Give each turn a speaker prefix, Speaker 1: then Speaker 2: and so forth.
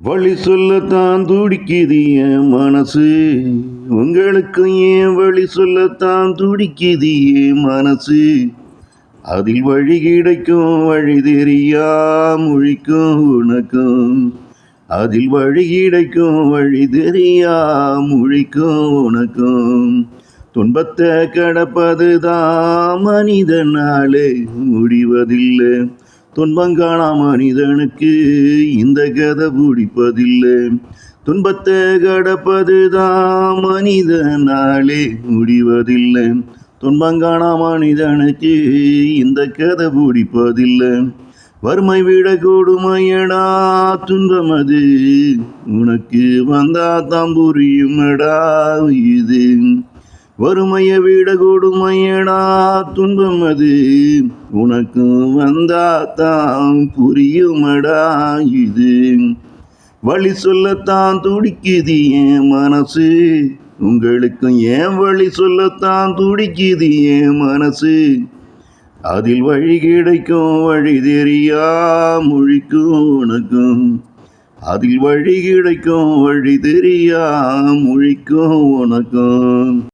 Speaker 1: வழி சொல்லத்தான் துடிக்குது என் மனசு. உங்களுக்கு ஏன் வழி சொல்லத்தான் துடிக்குது என் மனசு. அதில் வழி கிடைக்கும் வழி தெரியா முழிக்கும் உனக்கும். அதில் வழி கிடைக்கும் வழி தெரியா முழிக்கும் உனக்கும். துன்பத்தை கடப்பதுதான் மனிதனாலே முடிவதில்லை. துன்பங்காணா மனிதனுக்கு இந்த கதை பிடிப்பதில்லை. துன்பத்தை கடப்பதுதான் மனிதனாலே முடிவதில்லை. துன்பங்காணா மனிதனுக்கு இந்த கதை பிடிப்பதில்லை. வறுமை விட கொடுமையடா துன்பம் அது, உனக்கு வந்தா தான் புரியுமடா இது. வறுமையை விட கொடுமையடா துன்பம் அது, உனக்கு வந்தா தான் புரியுமடா இது. வழி சொல்லத்தான் துடிக்குது என் மனசு. உங்களுக்கு ஏன் வழி சொல்லத்தான் துடிக்குது என் மனசு. அதில் வழி கிடைக்கும் வழி தெரியா முழிக்கும் உனக்கும். அதில் வழி கிடைக்கும் வழி தெரியா முழிக்கும் உனக்கும்.